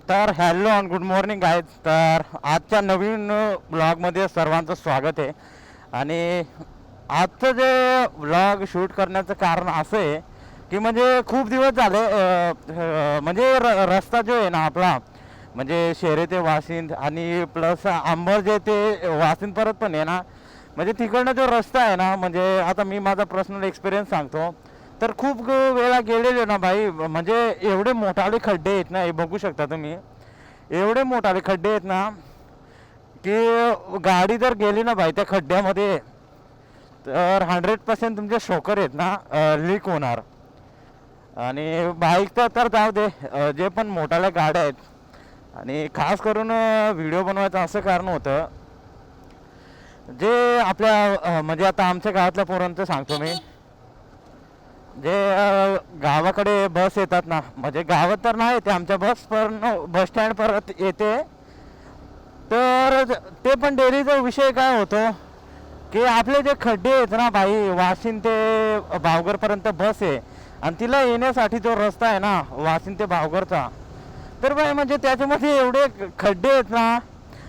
तर hello and good morning guys. तर आजच्या नवीन ब्लॉगमध्ये सर्वांचं स्वागत आहे. आणि आजचं जे ब्लॉग शूट करण्याचं कारण असं आहे की म्हणजे खूप दिवस झाले म्हणजे रस्ता जो आहे ना आपला, म्हणजे शेरे ते वाशिंद आणि प्लस अंबर जे ते वाशिंद परत पण आहे ना, म्हणजे तिकडनं जो रस्ता आहे ना, म्हणजे आता मी माझा पर्सनल एक्सपिरियन्स सांगतो. तर खूप वेळा गेलेले ना भाई, म्हणजे एवढे मोठाले खड्डे आहेत ना, हे बघू शकता तुम्ही. एवढे मोठाले खड्डे आहेत ना की गाडी जर गेली ना भाई त्या खड्ड्यामध्ये, तर 100% तुमचे शोकर आहेत ना लीक होणार. आणि बाईकचं तर जाऊ दे, जे पण मोठाल्या गाड्या आहेत आणि खास करून व्हिडिओ बनवायचं असं कारण होतं, जे आपल्या म्हणजे आता आमच्या गावातल्या पोरांचं सांगतो मी. जे गावाकडे बस येतात ना, म्हणजे गावात तर नाही येते आमच्या बस, पण बस स्टँड परत येते. तर ते पण डेलीचा विषय काय होतो की आपले जे खड्डे आहेत ना भाई, वाशिंद ते भावगरपर्यंत बस आहे आणि तिला येण्यासाठी जो रस्ता आहे ना वाशिंद ते भावगरचा, तर भाई म्हणजे त्याच्यामध्ये एवढे खड्डे आहेत ना,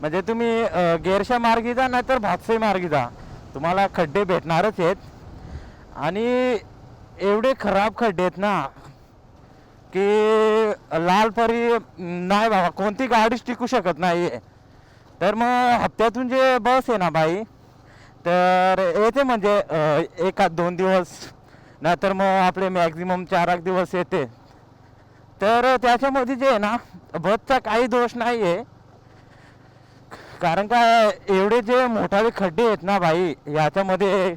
म्हणजे तुम्ही गेरशा मार्गी जा नाही तर भातसाई मार्गी जा, तुम्हाला खड्डे भेटणारच आहेत. आणि एवढे खराब खड्डे आहेत ना की लालपरी नाही बाबा, कोणती गाडीच टिकू शकत नाही. तर मग हप्त्यातून जे बस आहे ना बाई, तर येते म्हणजे एखाद 2 दिवस, नाहीतर मग आपले मॅक्झिमम 4 दिवस येते. तर त्याच्यामध्ये जे आहे ना, बसचा काही दोष नाही आहे. कारण का एवढे जे मोठाले खड्डे आहेत ना भाई, याच्यामध्ये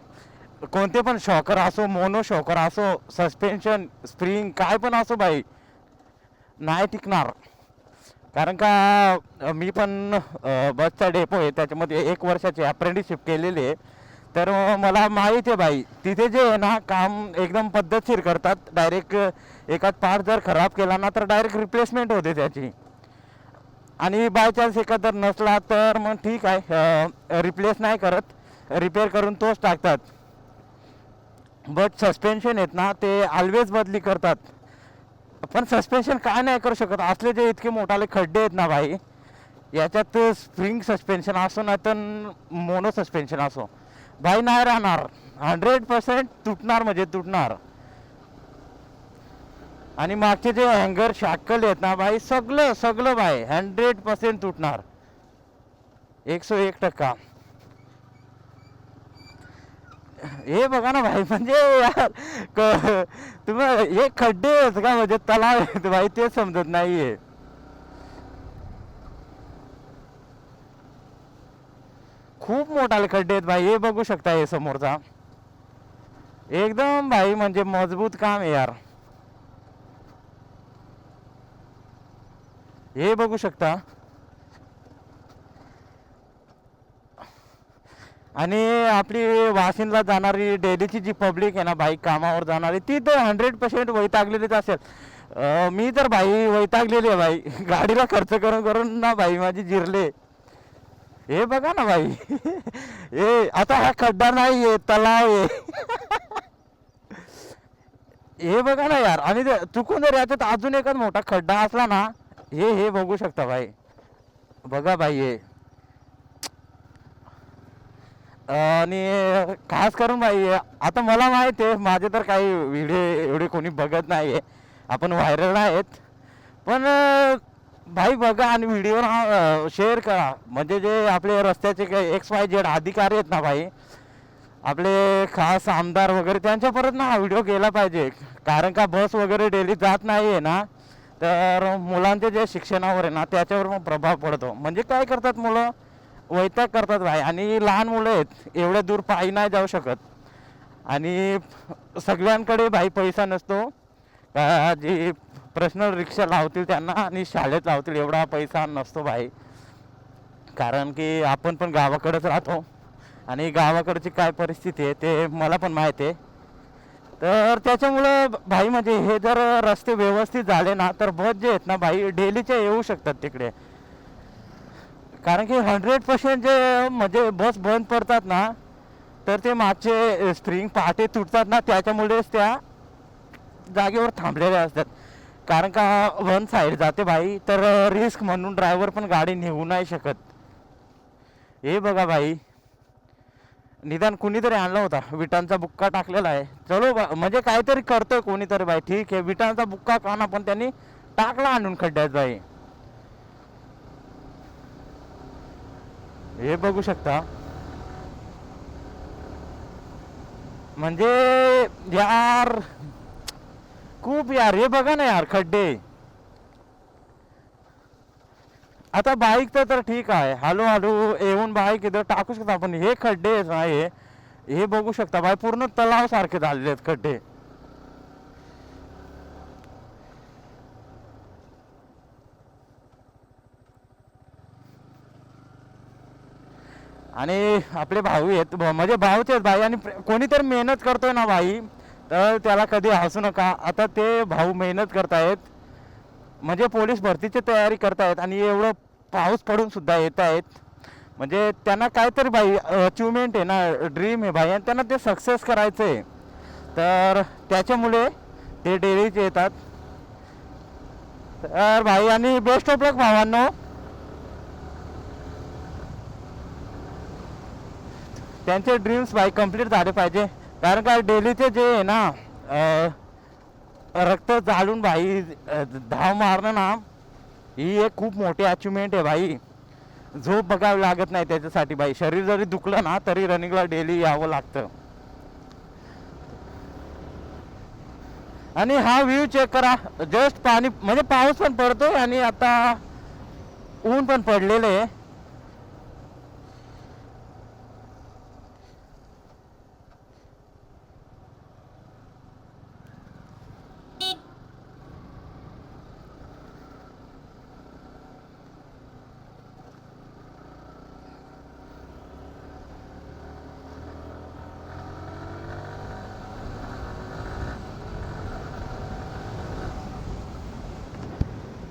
कोणते पण शॉकर असो, मोनो शॉकर असो, सस्पेन्शन स्प्रिंग काय पण असो भाई, नाही टिकणार. कारण का मी पण बसचा डेपो आहे, त्याच्यामध्ये 1 वर्षाची अप्रेंटिसशिप केलेली आहे. तर मला माहीत आहे भाई, तिथे जे आहे ना काम एकदम पद्धतशीर करतात. डायरेक्ट एखाद पार्ट जर खराब केला ना, तर डायरेक्ट रिप्लेसमेंट होते त्याची. आणि बाय चान्स एखादा नसला तर मग ठीक आहे, रिप्लेस नाही करत, रिपेअर करून तोच टाकतात. बट सस्पेन्शन आहेत ना ते ऑलवेज बदली करतात. पण सस्पेन्शन काय नाही करू शकत, असले जे इतके मोठाले खड्डे आहेत ना भाई, याच्यात स्प्रिंग सस्पेन्शन असो ना तर मोनो सस्पेन्शन असो, भाई नाही राहणार. 100% तुटणार म्हणजे तुटणार. आणि मागचे जे हँगर शाकल आहेत ना भाई, सगळं सगळं भाई 100% तुटणार, 101%. हे बघा ना भाई, म्हणजे यार तुम्ही हे खड्डे आहेत का म्हणजे तलाव आहेत भाई, ते समजत नाहीये. खूप मोठाले खड्डे आहेत भाई, हे बघू शकता. हे समोरचा एकदम भाई म्हणजे मजबूत काम आहे यार, हे बघू शकता. आणि आपली वाशिंदला जाणारी डेलीची जी पब्लिक आहे ना भाई, कामावर जाणारी, ती तर 100% वैतागलेलीच असेल. मी तर भाई वैतागलेली आहे भाई गाडीला खर्च करून करून ना भाई, माझी जिरले. हे बघा ना भाई हे आता हा खड्डा नाही आहे, तलाव आहे हे बघा ना यार. आणि चुकून जर याच्यात अजून एखादा मोठा खड्डा असला ना, हे हे बघू शकता भाई. बघा भाई हे. आणि खास करून भाई, आता मला माहिती आहे माझे तर काही व्हिडिओ एवढे कोणी बघत नाही आहे, आपण व्हायरल आहेत. पण भाई बघा आणि व्हिडिओ शेअर करा. म्हणजे जे आपले रस्त्याचे काही XYZ अधिकारी आहेत ना भाई, आपले खास आमदार वगैरे, त्यांच्या परत ना हा व्हिडिओ गेला पाहिजे. कारण का बस वगैरे डेली जात नाही आहे ना, तर मुलांचे जे शिक्षणावर आहे ना त्याच्यावर मग प्रभाव पडतो. म्हणजे काय करतात मुलं, वैताग करतात भाई. आणि लहान मुलं आहेत, एवढ्या दूर पायी नाही जाऊ शकत. आणि सगळ्यांकडे भाई पैसा नसतो का जी पर्सनल रिक्षा लावतील त्यांना आणि शाळेत लावतील, एवढा पैसा नसतो भाई. कारण की आपण पण गावाकडेच राहतो आणि गावाकडची काय परिस्थिती आहे ते मला पण माहीत आहे. तर त्याच्यामुळं भाई म्हणजे हे जर रस्ते व्यवस्थित झाले ना, तर बस जे आहेत ना भाई डेलीचे येऊ शकतात तिकडे. कारण की 100% जे म्हणजे बस बंद पडतात ना, तर ते मागचे स्प्रिंग पहाटे तुटतात ना, त्याच्यामुळेच त्या जागेवर थांबलेल्या असतात. कारण का वन साईड जाते भाई, तर रिस्क म्हणून ड्रायव्हर पण गाडी नेऊ नाही शकत. हे बघा भाई, निदान कुणीतरी आणला होता, विटांचा बुक्का टाकलेला आहे. चलो म्हणजे काहीतरी करतोय कोणीतरी भाई. ठीक आहे, विटांचा बुक्का काना पण त्यांनी टाकला आणून खड्ड्यात भाई. हे बघू शकता. म्हणजे यार खूप यार, हे बघा ना यार खड्डे. आता बाईकचं तर ठीक आहे, हळूहळू येऊन बाईक इथं टाकू शकता आपण. हे खड्डे आहे, हे बघू शकता भाई, पूर्ण तलाव सारखे झालेले आहेत खड्डे. आणि आपले भाऊ आहेत, म्हणजे भाऊचे आहेत भाई. आणि कोणीतरी मेहनत करतोय ना भाई, तर त्याला कधी हसू नका. आता ते भाऊ मेहनत करतायत, म्हणजे पोलीस भरतीची तयारी करतायत आणि एवढं पाऊस पडून सुद्धा येत आहेत. म्हणजे त्यांना काहीतरी भाई अचिव्हमेंट आहे ना, ड्रीम आहे भाई, आणि त्यांना ते सक्सेस करायचं आहे. तर त्याच्यामुळे ते डेलीचे येतात. तर भाई, आणि बेस्ट ऑफ लक भावांनो. त्यांचे ड्रीम्स भाई कंप्लीट झाले पाहिजे. कारण का डेलीचे जे आहे ना, रक्त जाळून भाई धाव मारणं ना, ही एक खूप मोठी अचिव्हमेंट आहे भाई. झोप बघावी लागत नाही त्याच्यासाठी भाई. शरीर जरी दुखलं ना, तरी रनिंगला डेली यावं लागतं. आणि हा व्ह्यू चेक करा. जस्ट पाणी, म्हणजे पाऊस पण पडतोय आणि आता ऊन पण पडलेलं आहे.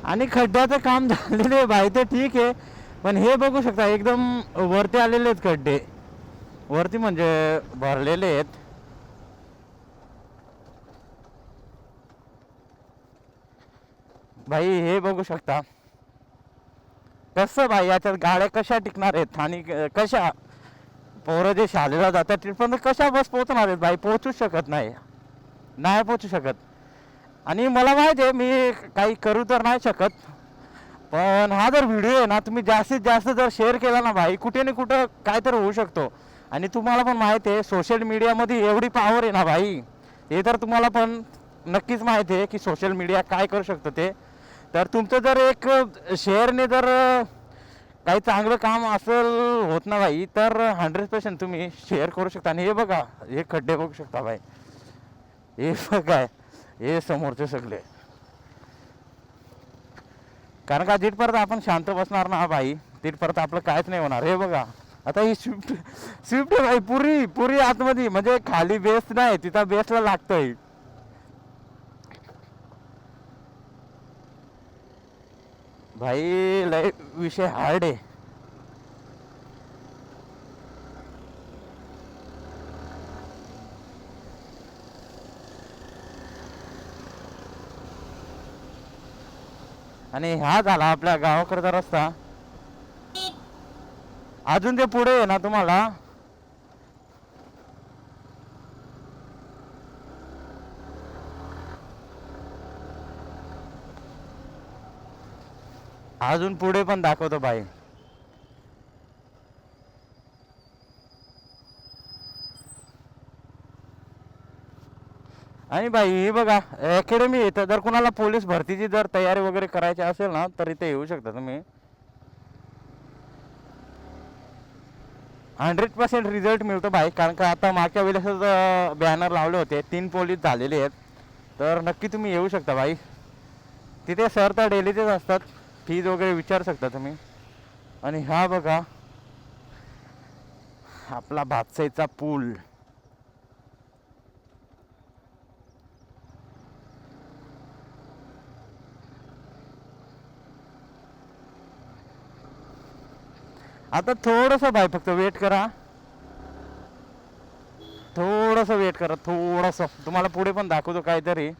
आणि खड्ड्याचं काम झालेलं आहे भाई, ते ठीक आहे. पण हे बघू शकता, एकदम वरती आलेले आहेत खड्डे. वरती म्हणजे भरलेले आहेत भाई. हे बघू शकता कसं भाई, याच्यात गाड्या कशा टिकणार आहेत आणि कशा पोरं जे शाळेला जातात तिथपर्यंत कशा बस पोहोचणार आहेत भाई. पोहोचूच शकत नाही, नाही पोहोचू शकत. आणि मला माहिती आहे मी काही करू तर नाही शकत, पण हा जर व्हिडिओ आहे ना, तुम्ही जास्तीत जास्त जर शेअर केला ना भाई, कुठे ना कुठं काय तर होऊ शकतो. आणि तुम्हाला पण माहिती आहे सोशल मीडियामध्ये एवढी पॉवर आहे ना भाई, हे तर तुम्हाला पण नक्कीच माहिती आहे की सोशल मीडिया काय करू शकतं ते. तर तुमचं जर एक शेअरने जर काही चांगलं काम असेल होत ना भाई, तर 100% तुम्ही शेअर करू शकता. आणि हे बघा, हे खड्डे बघू शकता भाई, हे बघा, हे समोरचे सगळे. कारण का जिथपर्यंत आपण शांत बसणार ना भाई, तिथपर्यंत आपलं काहीच नाही होणार. हे बघा, आता ही स्विफ्ट स्विफ्ट भाई पुरी पुरी आतमध्ये, म्हणजे खाली बेस नाही, तिथं बेसला लागतंय भाई. लय विषय हार्ड आहे. आणि हा झाला आपल्या गावाकडचा रस्ता. अजून ते पुढे आहे ना, तुम्हाला अजून पुढे पण दाखवतो भाई. आणि भाई हे बघा, अकॅडमी आहे. तर जर कुणाला पोलीस भरतीची जर तयारी वगैरे करायची असेल ना, तर इथे येऊ शकता तुम्ही. 100% रिझल्ट मिळतो भाई. कारण का आता मागच्या वेळेस बॅनर लावले होते, 3 पोलीस झालेले आहेत. तर नक्की तुम्ही येऊ शकता भाई. तिथे सर तर डेलीचेच असतात, फीज वगैरे विचारू शकता तुम्ही. आणि हा बघा आपला भातसाईचा पूल. आता थोडंसं भाई फक्त वेट करा, थोडंसं वेट करा, थोडंसं. तुम्हाला पुढे पण दाखवतो काहीतरी.